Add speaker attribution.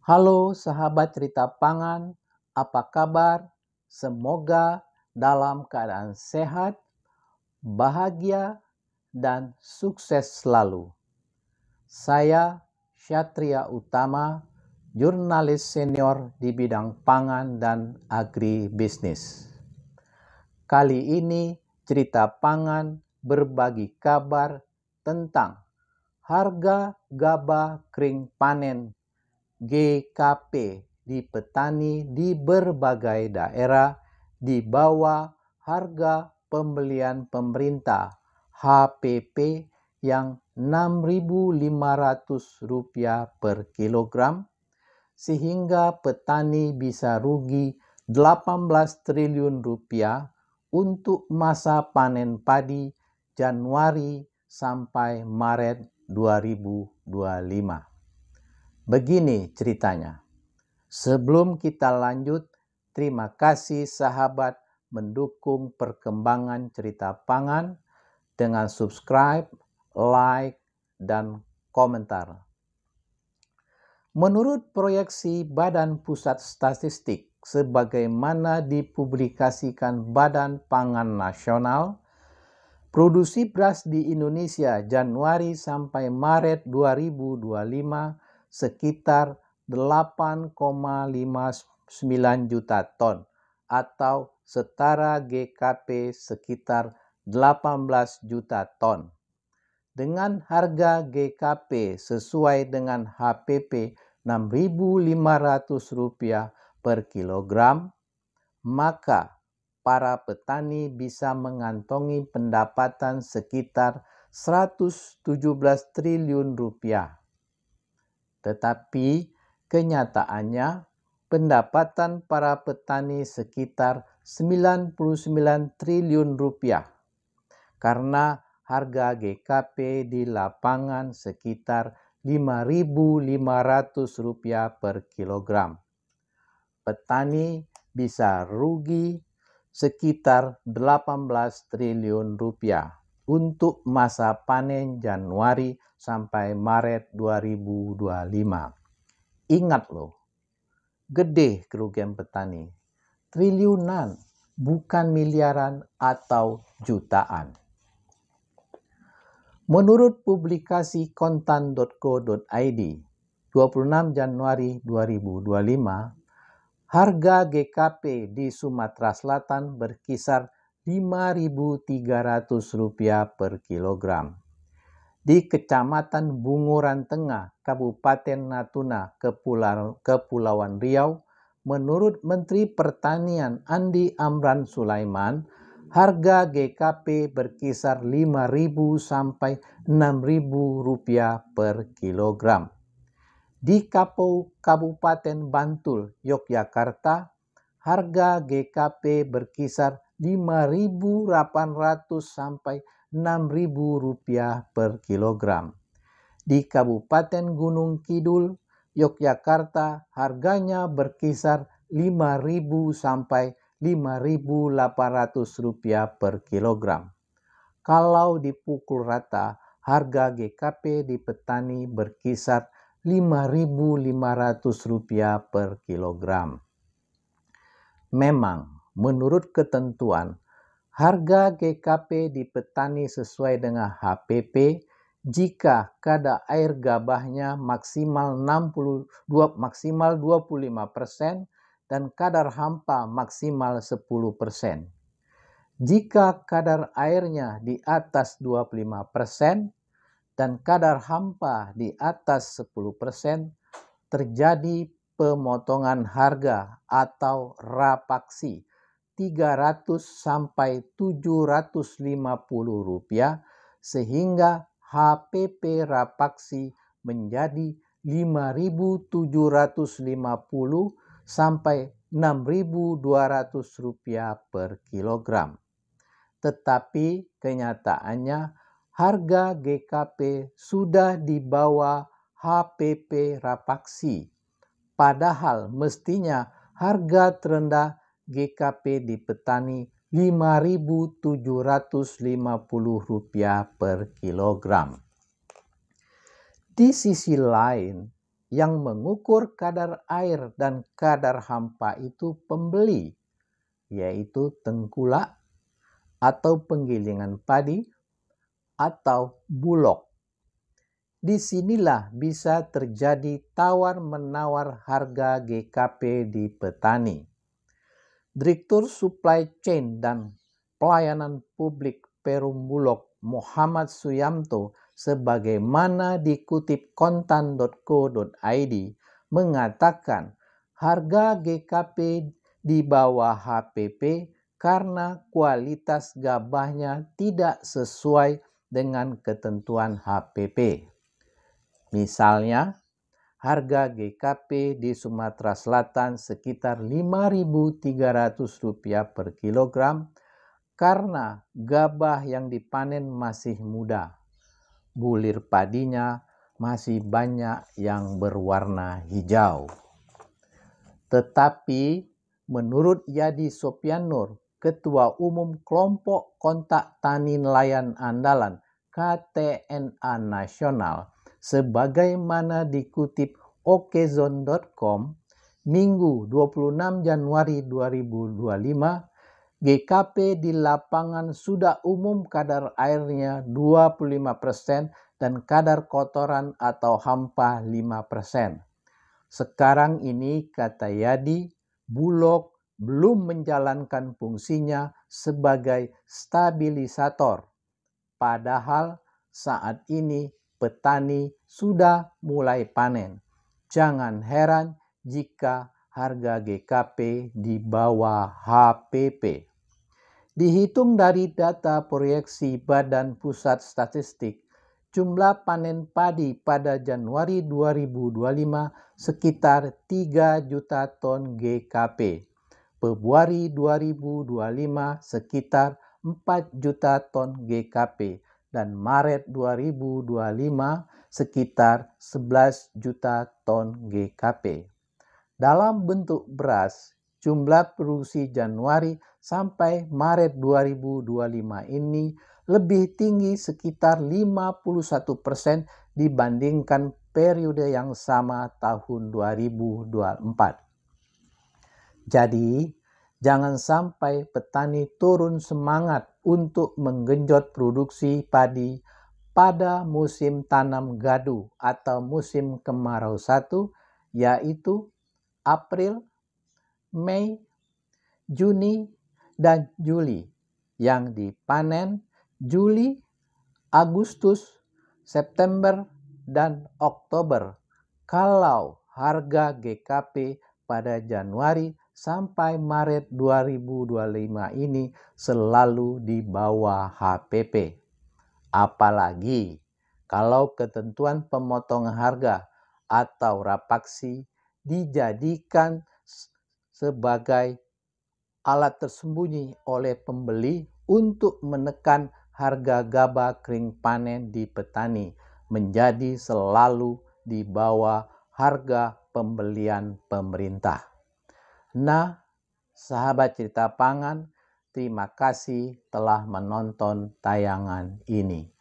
Speaker 1: Halo sahabat cerita pangan, apa kabar? Semoga dalam keadaan sehat, bahagia, dan sukses selalu. Saya Syatria Utama, jurnalis senior di bidang pangan dan agribisnis. Kali ini cerita pangan berbagi kabar tentang harga gabah kering panen GKP di petani di berbagai daerah di bawah harga pembelian pemerintah HPP yang Rp6.500 per kilogram, sehingga petani bisa rugi Rp18 triliun untuk masa panen padi Januari sampai Maret 2025. Begini ceritanya. Sebelum kita lanjut, terima kasih sahabat mendukung perkembangan cerita pangan dengan subscribe, like, dan komentar. Menurut proyeksi Badan Pusat Statistik sebagaimana dipublikasikan Badan Pangan Nasional, produksi beras di Indonesia Januari sampai Maret 2025 sekitar 8,59 juta ton atau setara GKP sekitar 18 juta ton. Dengan harga GKP sesuai dengan HPP Rp6.500 per kilogram, maka para petani bisa mengantongi pendapatan sekitar Rp117 triliun. Tetapi kenyataannya pendapatan para petani sekitar Rp99 triliun karena harga GKP di lapangan sekitar Rp5.500 per kilogram. Petani bisa rugi sekitar Rp18 triliun untuk masa panen Januari sampai Maret 2025. Ingat loh, gede kerugian petani. Triliunan, bukan miliaran atau jutaan. Menurut publikasi kontan.co.id 26 Januari 2025, harga GKP di Sumatera Selatan berkisar Rp5.300 per kilogram. Di Kecamatan Bunguran Tengah, Kabupaten Natuna, Kepulauan Riau, menurut Menteri Pertanian Andi Amran Sulaiman, harga GKP berkisar Rp5.000 sampai Rp6.000 per kilogram. Di Kabupaten Bantul, Yogyakarta, harga GKP berkisar Rp5.800 sampai Rp6.000 per kilogram. Di Kabupaten Gunung Kidul, Yogyakarta, harganya berkisar Rp5.000 sampai Rp5.800 per kilogram. Kalau dipukul rata, harga GKP di petani berkisar Rp5.500 per kilogram. Memang, menurut ketentuan, harga GKP di petani sesuai dengan HPP jika kadar air gabahnya maksimal 25% dan kadar hampa maksimal 10%. Jika kadar airnya di atas 25% dan kadar hampa di atas 10%, terjadi pemotongan harga atau rapaksi Rp300 sampai Rp750 sehingga HPP rapaksi menjadi Rp5.750 sampai Rp6.200 per kilogram. Tetapi kenyataannya harga GKP sudah di bawah HPP rapaksi. Padahal mestinya harga terendah GKP di petani Rp5.750 per kilogram. Di sisi lain, yang mengukur kadar air dan kadar hampa itu pembeli, yaitu tengkulak atau penggilingan padi atau bulog. Disinilah bisa terjadi tawar-menawar harga GKP di petani. Direktur Supply Chain dan Pelayanan Publik Perum Bulog Muhammad Suyamto sebagaimana dikutip kontan.co.id mengatakan harga GKP di bawah HPP karena kualitas gabahnya tidak sesuai dengan ketentuan HPP. Misalnya, harga GKP di Sumatera Selatan sekitar Rp5.300 per kilogram karena gabah yang dipanen masih muda. Bulir padinya masih banyak yang berwarna hijau. Tetapi menurut Yadi Sopianur, Ketua Umum Kelompok Kontak Tani Nelayan Andalan KTNA Nasional, sebagaimana dikutip okezone.com, Minggu 26 Januari 2025, GKP di lapangan sudah umum kadar airnya 25% dan kadar kotoran atau hampa 5%. Sekarang ini, kata Yadi, Bulog belum menjalankan fungsinya sebagai stabilisator. Padahal saat ini petani sudah mulai panen. Jangan heran jika harga GKP di bawah HPP. Dihitung dari data proyeksi Badan Pusat Statistik, jumlah panen padi pada Januari 2025 sekitar 3 juta ton GKP. Februari 2025 sekitar 4 juta ton GKP dan Maret 2025 sekitar 11 juta ton GKP. Dalam bentuk beras, jumlah produksi Januari sampai Maret 2025 ini lebih tinggi sekitar 51% dibandingkan periode yang sama tahun 2024. Jadi, jangan sampai petani turun semangat untuk menggenjot produksi padi pada musim tanam gadu atau musim kemarau 1, yaitu April, Mei, Juni, dan Juli, yang dipanen Juli, Agustus, September, dan Oktober. Kalau harga GKP pada Januari sampai Maret 2025 ini selalu di bawah HPP. Apalagi kalau ketentuan pemotongan harga atau rapaksi dijadikan sebagai alat tersembunyi oleh pembeli untuk menekan harga gabah kering panen di petani menjadi selalu di bawah harga pembelian pemerintah. Nah, sahabat cerita pangan, terima kasih telah menonton tayangan ini.